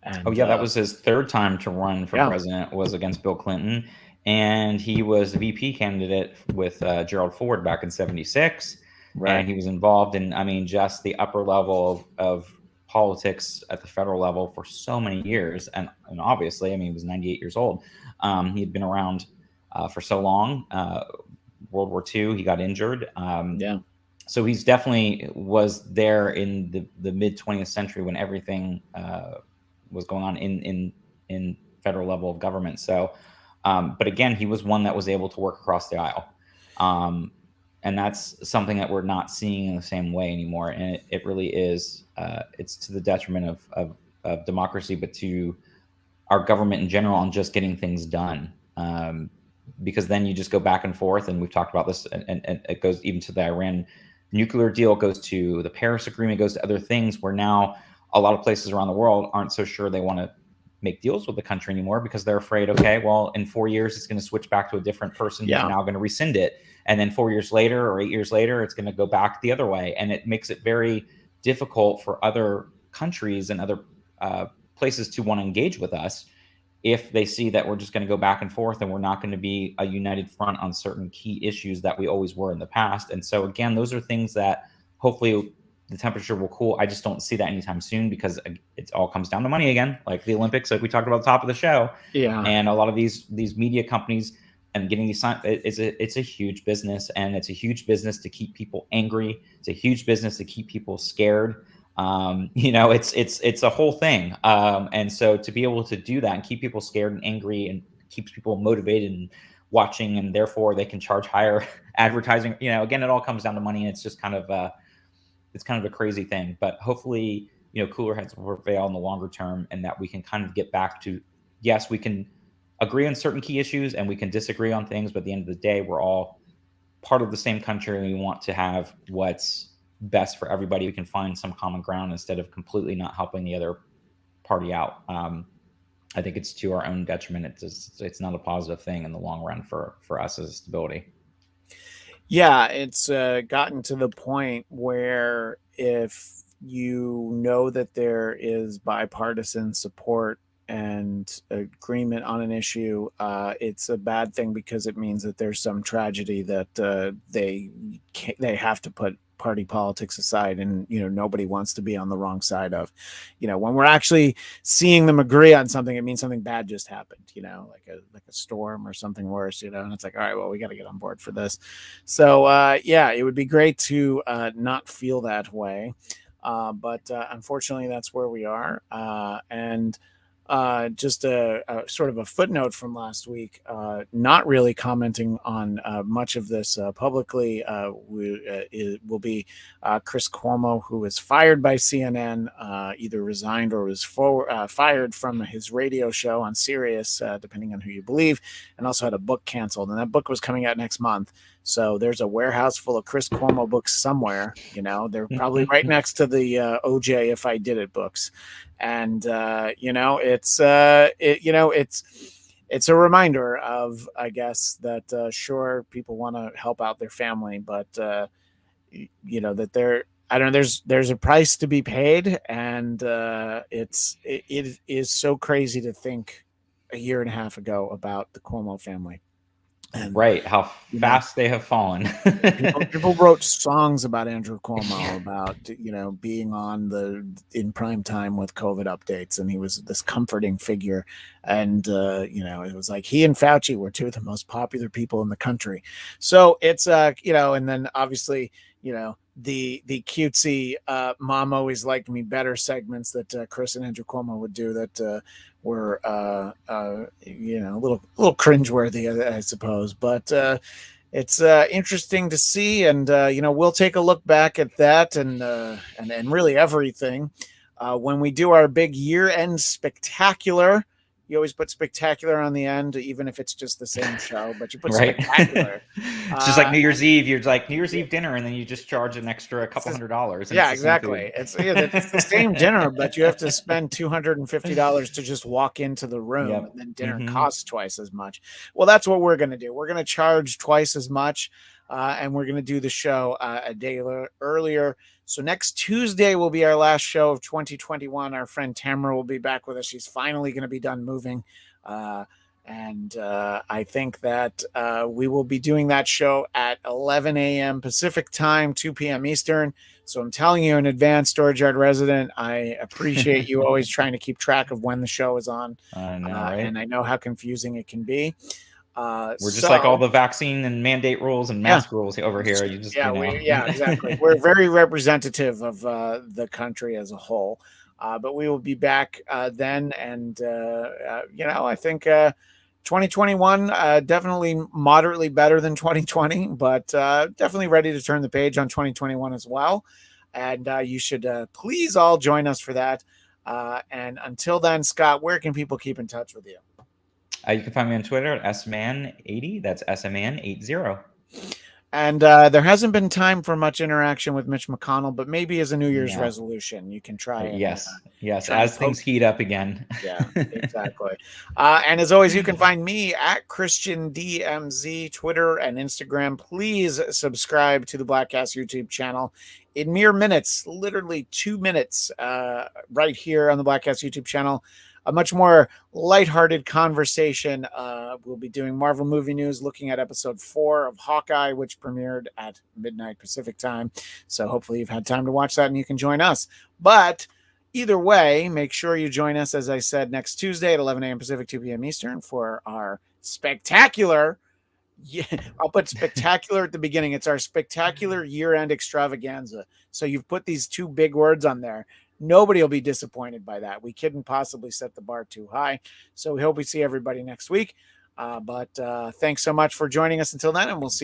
And Oh, yeah, that was his third time to run for yeah, president, was against Bill Clinton. And he was the VP candidate with Gerald Ford back in '76. right. And he was involved in, I mean, just the upper level of politics at the federal level for so many years. And obviously, I mean, he was 98 years old. He had been around for so long. World War II, he got injured. Yeah. So he's definitely was there in the mid 20th century when everything was going on in federal level of government. So, but again, he was one that was able to work across the aisle. And that's something that we're not seeing in the same way anymore. And it really is, it's to the detriment of democracy, but to our government in general, on just getting things done. Because then you just go back and forth, and we've talked about this, and it goes even to the Iran nuclear deal, goes to the Paris Agreement, goes to other things where now a lot of places around the world aren't so sure they want to make deals with the country anymore because they're afraid, okay, well, in 4 years, it's going to switch back to a different person who's now going to rescind it. And then 4 years later or 8 years later, it's going to go back the other way. And it makes it very difficult for other countries and other places to want to engage with us if they see that we're just going to go back and forth and we're not going to be a united front on certain key issues that we always were in the past. And so, again, those are things that hopefully the temperature will cool. I just don't see that anytime soon because it all comes down to money again, like the Olympics, like we talked about at the top of the show. Yeah. And a lot of these media companies and getting these signs, it's a huge business, and it's a huge business to keep people angry. It's a huge business to keep people scared. It's a whole thing. And so to be able to do that and keep people scared and angry and keeps people motivated and watching, and therefore they can charge higher advertising, again, it all comes down to money, and it's just kind of a crazy thing. But hopefully, cooler heads will prevail in the longer term, and that we can kind of get back to, yes, we can agree on certain key issues and we can disagree on things, but at the end of the day, we're all part of the same country, and we want to have what's best for everybody. We can find some common ground instead of completely not helping the other party out. I think it's to our own detriment. It's not a positive thing in the long run for us as a stability. Yeah, it's gotten to the point where if you know that there is bipartisan support and agreement on an issue, it's a bad thing because it means that there's some tragedy that they have to put party politics aside, and nobody wants to be on the wrong side of. When we're actually seeing them agree on something, it means something bad just happened, like a storm or something worse, and it's like, all right, well, we got to get on board for this. So yeah, it would be great to not feel that way, but unfortunately that's where we are. And just a sort of a footnote from last week, not really commenting on much of this publicly, it will be Chris Cuomo, who was fired by CNN, either resigned or was fired from his radio show on Sirius, depending on who you believe, and also had a book canceled. And that book was coming out next month. So there's a warehouse full of Chris Cuomo books somewhere. They're probably right next to the OJ If I Did It books. And it's a reminder of, I guess, that sure, people want to help out their family, but that there's a price to be paid, and it is so crazy to think a year and a half ago about the Cuomo family. And, right, how fast they have fallen. people wrote songs about Andrew Cuomo, about being in prime time with COVID updates, and he was this comforting figure. And it was like he and Fauci were two of the most popular people in the country. So it's and then obviously the cutesy Mom Always Liked Me Better segments that Chris and Andrew Cuomo would do that were a little cringeworthy, I suppose, but it's interesting to see, and we'll take a look back at that and really everything when we do our big year-end spectacular. You always put spectacular on the end, even if it's just the same show, but you put right. spectacular. It's just like New Year's Eve. You're like New Year's Eve dinner, and then you just charge an extra couple $100. Yeah, exactly. It's the same dinner, but you have to spend $250 to just walk into the room, and then dinner costs twice as much. Well, that's what we're going to do. We're going to charge twice as much, and we're going to do the show a day earlier. So next Tuesday will be our last show of 2021. Our friend Tamara will be back with us. She's finally going to be done moving. And I think that we will be doing that show at 11 a.m. Pacific time, 2 p.m. Eastern. So I'm telling you in advance, Storage Yard resident, I appreciate you always trying to keep track of when the show is on. I know, right? And I know how confusing it can be. We're just like all the vaccine and mandate rules and mask rules over here. You just exactly. We're very representative of the country as a whole, but we will be back then. And I think 2021 definitely moderately better than 2020, but definitely ready to turn the page on 2021 as well. And you should please all join us for that. And until then, Scott, where can people keep in touch with you? You can find me on Twitter at sman80. That's sman80. And there hasn't been time for much interaction with Mitch McConnell, but maybe as a New Year's No. resolution, you can try and Yes. Yes. try and As poke. things heat up again. Yeah, exactly. And as always, you can find me at Christian DMZ, Twitter and Instagram. Please subscribe to the Blackcast YouTube channel. In mere minutes, literally 2 minutes, right here on the Blackcast YouTube channel, a much more lighthearted conversation. We'll be doing Marvel movie news, looking at episode 4 of Hawkeye, which premiered at midnight Pacific time. So hopefully you've had time to watch that and you can join us. But either way, make sure you join us, as I said, next Tuesday at 11 a.m. Pacific, 2 p.m. Eastern for our spectacular, I'll put spectacular at the beginning. It's our spectacular year-end extravaganza. So you've put these 2 big words on there. Nobody will be disappointed by that. We couldn't possibly set the bar too high. So we hope we see everybody next week. But thanks so much for joining us until then, and we'll see